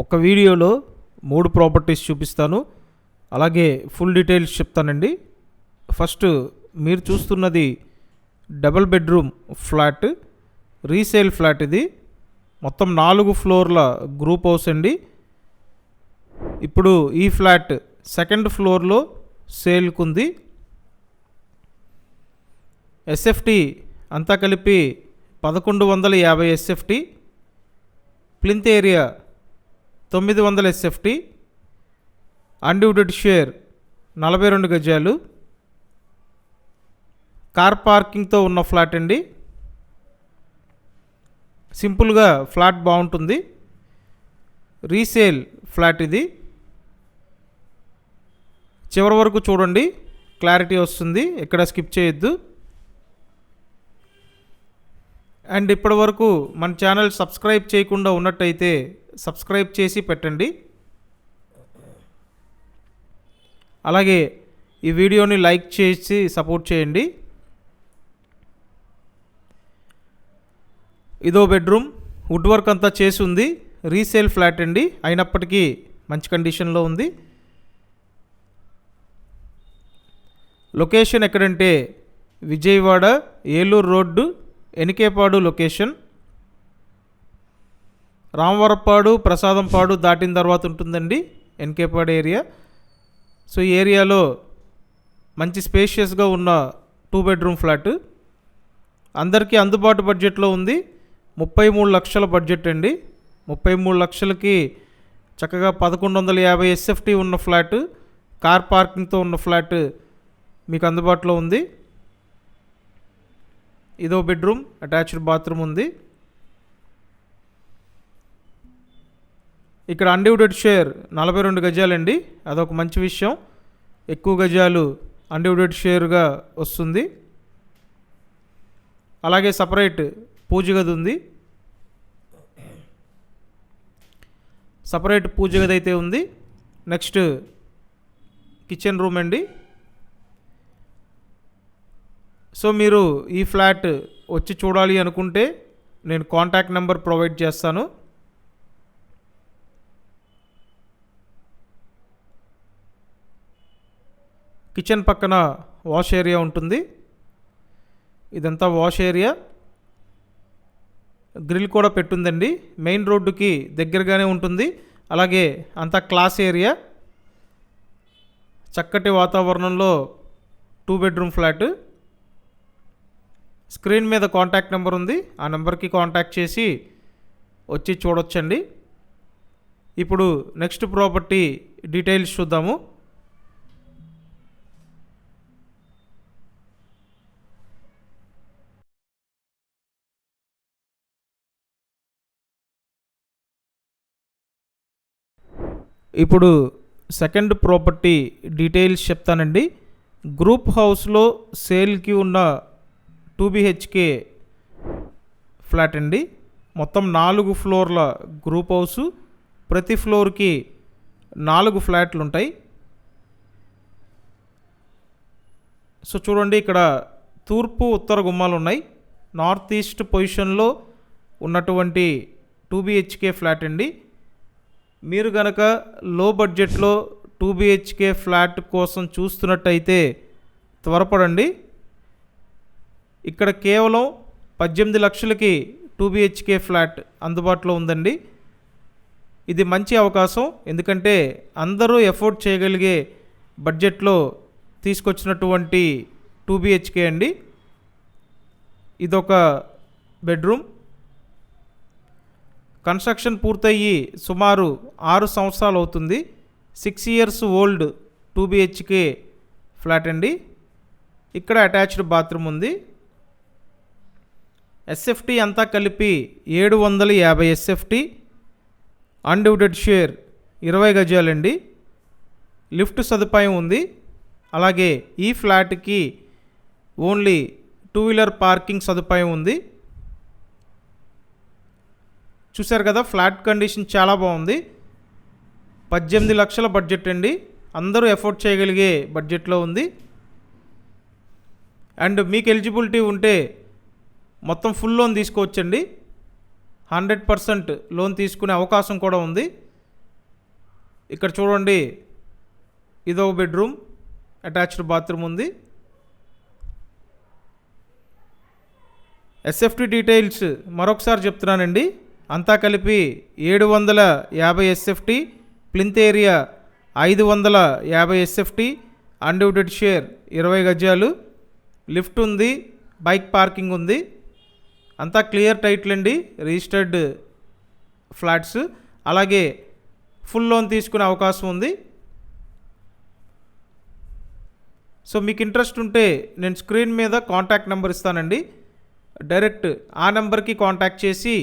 ఒక వీడియోలో 3 ప్రాపర్టీస్ చూపిస్తాను, అలాగే ఫుల్ డీటెయిల్స్ చెప్తానండి. ఫస్ట్ మీరు చూస్తున్నది double bedroom flat, resale flat. ఇది మొత్తం 4 ఫ్లోర్ల గ్రూప్ హౌస్ అండి. ఇప్పుడు ఈ ఫ్లాట్ సెకండ్ ఫ్లోర్లో సేల్కుంది. ఎస్ఎఫ్టీ అంతా కలిపి 1150 SFT, plinth area 900 SFT, undivided share 42 గజాలు, కార్ పార్కింగ్తో ఉన్న ఫ్లాట్ అండి. సింపుల్గా ఫ్లాట్ బాగుంటుంది. రీసేల్ ఫ్లాట్ ఇది. చివరి వరకు చూడండి, క్లారిటీ వస్తుంది, ఎక్కడ స్కిప్ చేయొద్దు. అండ్ ఇప్పటి వరకు మన ఛానల్ సబ్స్క్రైబ్ చేయకుండా ఉన్నట్టయితే సబ్స్క్రైబ్ చేసి పెట్టండి. అలాగే ఈ వీడియోని లైక్ చేసి సపోర్ట్ చేయండి. ఇదో బెడ్రూమ్, వుడ్ వర్క్ అంతా చేసి ఉంది. రీసేల్ ఫ్లాట్ అండి, అయినప్పటికీ మంచి కండిషన్లో ఉంది. లొకేషన్ ఎక్కడంటే విజయవాడ ఏలూరు రోడ్డు, ఎనికేపాడు లొకేషన్. రామవరపాడు ప్రసాదంపాడు దాటిన తర్వాత ఉంటుందండి ఎన్కేపాడు ఏరియా. సో ఈ ఏరియాలో మంచి స్పేషియస్గా ఉన్న 2 బెడ్రూమ్ ఫ్లాట్, అందరికీ అందుబాటు బడ్జెట్లో ఉంది. 33 లక్షల బడ్జెట్ అండి. 33 లక్షలకి చక్కగా 1150 ఎస్ఎఫ్టీ ఉన్న ఫ్లాట్, కార్ పార్కింగ్తో ఉన్న ఫ్లాట్ మీకు అందుబాటులో ఉంది. ఇదో బెడ్రూమ్, అటాచ్డ్ బాత్రూమ్ ఉంది. ఇక్కడ అన్డివిడెడ్ షేర్ 42 గజాలండి, అదొక మంచి విషయం. ఎక్కువ గజాలు అన్డివిడెడ్ షేర్గా వస్తుంది. అలాగే సపరేట్ పూజ గది ఉంది. సపరేట్ పూజ గది అయితే ఉంది. నెక్స్ట్ కిచెన్ రూమ్ అండి. సో మీరు ఈ ఫ్లాట్ వచ్చి చూడాలి అనుకుంటే నేను కాంటాక్ట్ నెంబర్ ప్రొవైడ్ చేస్తాను. కిచెన్ పక్కన వాష్ ఏరియా ఉంటుంది. ఇదంతా వాష్ ఏరియా. గ్రిల్ కూడా పెట్టుందండి. మెయిన్ రోడ్డుకి దగ్గరగానే ఉంటుంది. అలాగే అంతా క్లాస్ ఏరియా. చక్కటి వాతావరణంలో 2 బెడ్రూమ్ ఫ్లాట్. స్క్రీన్ మీద కాంటాక్ట్ నెంబర్ ఉంది, ఆ నెంబర్కి కాంటాక్ట్ చేసి వచ్చి చూడొచ్చండి. ఇప్పుడు నెక్స్ట్ ప్రాపర్టీ డీటెయిల్స్ చూద్దాము. ఇప్పుడు సెకండ్ ప్రాపర్టీ డీటెయిల్స్ చెప్తానండి. గ్రూప్ హౌస్లో సేల్కి ఉన్న 2 BHK ఫ్లాట్ అండి. మొత్తం 4 ఫ్లోర్ల గ్రూప్ హౌసు. ప్రతి ఫ్లోర్కి 4 ఫ్లాట్లు ఉంటాయి. సో చూడండి, ఇక్కడ తూర్పు ఉత్తర గుమ్మాలు ఉన్నాయి. నార్త్ ఈస్ట్ పొజిషన్లో ఉన్నటువంటి 2 BHK ఫ్లాట్ అండి. మీరు గనక లో బడ్జెట్లో 2 BHK ఫ్లాట్ కోసం చూస్తున్నట్టయితే త్వరపడండి. ఇక్కడ కేవలం 18 లక్షలకి 2 BHK ఫ్లాట్ అందుబాటులో ఉందండి. ఇది మంచి అవకాశం, ఎందుకంటే అందరూ ఎఫోర్డ్ చేయగలిగే బడ్జెట్లో తీసుకొచ్చినటువంటి 2 BHK అండి. ఇదొక బెడ్రూమ్. కన్స్ట్రక్షన్ పూర్తయ్యి సుమారు 6 సంవత్సరాలు అవుతుంది. 6 years ఓల్డ్ 2 BHK ఫ్లాట్ అండి. ఇక్కడ అటాచ్డ్ బాత్రూమ్ ఉంది. ఎస్ఎఫ్టీ అంతా కలిపి 750 ఎస్ఎఫ్టీ, అన్డివిడెడ్ షేర్ 20 గజాలండి. లిఫ్ట్ సదుపాయం ఉంది. అలాగే ఈ ఫ్లాట్కి ఓన్లీ 2 వీలర్ పార్కింగ్ సదుపాయం ఉంది. చూశారు కదా, ఫ్లాట్ కండిషన్ చాలా బాగుంది. 18 లక్షల బడ్జెట్ అండి, అందరూ ఎఫోర్డ్ చేయగలిగే బడ్జెట్లో ఉంది. అండ్ మీకు ఎలిజిబిలిటీ ఉంటే మొత్తం ఫుల్ లోన్ తీసుకోవచ్చండి. 100% లోన్ తీసుకునే అవకాశం కూడా ఉంది. ఇక్కడ చూడండి, ఇదో బెడ్రూమ్, అటాచ్డ్ బాత్రూమ్ ఉంది. ఎస్ఎఫ్టీ డీటెయిల్స్ మరొకసారి చెప్తున్నానండి. అంతా కలిపి 750 SFT, plinth area 550 SFT, undivided share 20 గజాలు, లిఫ్ట్ ఉంది, బైక్ పార్కింగ్ ఉంది. అంతా క్లియర్ టైటిల్ అండి, రిజిస్టర్డ్ ఫ్లాట్స్. అలాగే ఫుల్ లోన్ తీసుకునే అవకాశం ఉంది. సో మీకు ఇంట్రెస్ట్ ఉంటే నేను స్క్రీన్ మీద కాంటాక్ట్ నెంబర్ ఇస్తానండి. డైరెక్ట్ ఆ నెంబర్కి కాంటాక్ట్ చేసి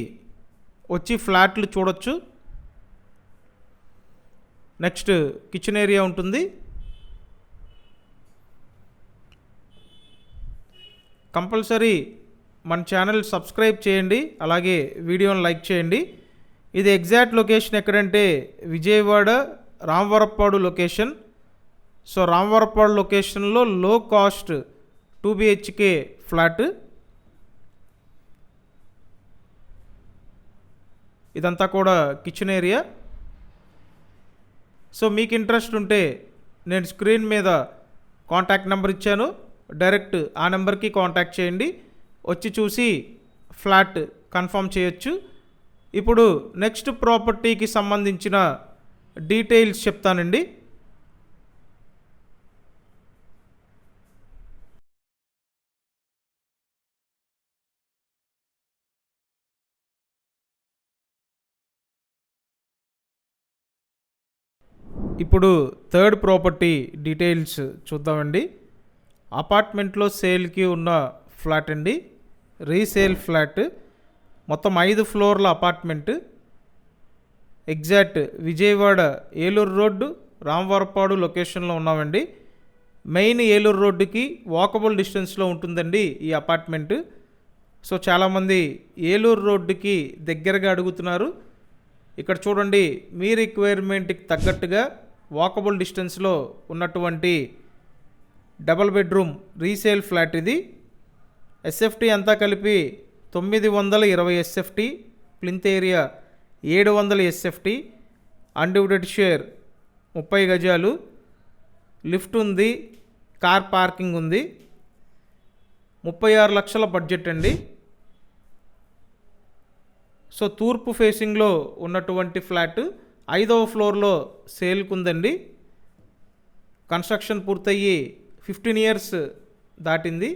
వచ్చి ఫ్లాట్లు చూడొచ్చు. నెక్స్ట్ కిచెన్ ఏరియా ఉంటుంది. కంపల్సరీ మన ఛానల్ సబ్స్క్రైబ్ చేయండి, అలాగే వీడియోని లైక్ చేయండి. ఇది ఎగ్జాక్ట్ లొకేషన్ ఎక్కడంటే విజయవాడ రామవరప్పాడు లొకేషన్. సో రామవరప్పాడు లొకేషన్లో లో కాస్ట్ 2 BHK ఫ్లాట్. ఇదంతా కూడా కిచెన్ ఏరియా. సో మీకు ఇంట్రెస్ట్ ఉంటే నేను స్క్రీన్ మీద కాంటాక్ట్ నెంబర్ ఇచ్చాను, డైరెక్ట్ ఆ నెంబర్కి కాంటాక్ట్ చేయండి, వచ్చి చూసి ఫ్లాట్ కన్ఫర్మ్ చేయొచ్చు. ఇప్పుడు నెక్స్ట్ ప్రాపర్టీకి సంబంధించిన డీటెయిల్స్ చెప్తానండి. ఇప్పుడు థర్డ్ ప్రాపర్టీ డీటెయిల్స్ చూద్దామండి. అపార్ట్మెంట్లో సేల్కి ఉన్న ఫ్లాట్ అండి, రీసేల్ ఫ్లాట్. మొత్తం 5 ఫ్లోర్ల apartment. Exact Vijayawada Eluru road Ramavarappadu లొకేషన్లో ఉన్నామండి. మెయిన్ ఏలూరు రోడ్డుకి వాకబుల్ డిస్టెన్స్లో ఉంటుందండి ఈ అపార్ట్మెంట్. సో చాలామంది ఏలూరు రోడ్డుకి దగ్గరగా అడుగుతున్నారు. ఇక్కడ చూడండి, మీ రిక్వైర్మెంట్కి తగ్గట్టుగా వాకబుల్ డిస్టెన్స్లో ఉన్నటువంటి డబల్ బెడ్రూమ్ రీసేల్ ఫ్లాట్ ఇది. ఎస్ఎఫ్టీ అంతా కలిపి 920 SFT, plinth area 700 SFT, undivided share 30 గజాలు, లిఫ్ట్ ఉంది, కార్ పార్కింగ్ ఉంది. 36 లక్షల బడ్జెట్ అండి. సో తూర్పు ఫేసింగ్లో ఉన్నటువంటి ఫ్లాట్ 5వ ఫ్లోర్లో సేల్కి ఉందండి. కన్స్ట్రక్షన్ పూర్తయ్యి 15 ఇయర్స్ దాటింది.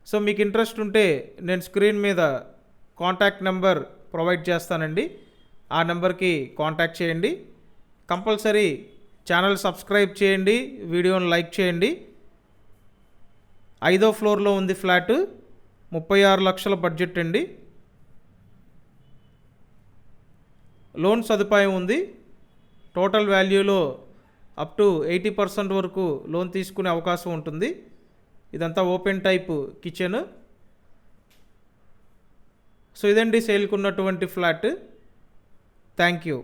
సో మీకు ఇంట్రెస్ట్ ఉంటే నేను స్క్రీన్ మీద కాంటాక్ట్ నెంబర్ ప్రొవైడ్ చేస్తానండి, ఆ నెంబర్కి కాంటాక్ట్ చేయండి. కంపల్సరీ ఛానల్ సబ్స్క్రైబ్ చేయండి, వీడియోని లైక్ చేయండి. 5వ ఫ్లోర్లో ఉంది ఫ్లాట్, 36 లక్షల బడ్జెట్ అండి. లోన్ సదుపాయం ఉంది. టోటల్ వాల్యూలో అప్ టు 80% వరకు లోన్ తీసుకునే అవకాశం ఉంటుంది. ఇదంతా ఓపెన్ టైప్ కిచెన్. సో ఇదండి సేల్కి ఉన్నటువంటి ఫ్లాట్. Thank you.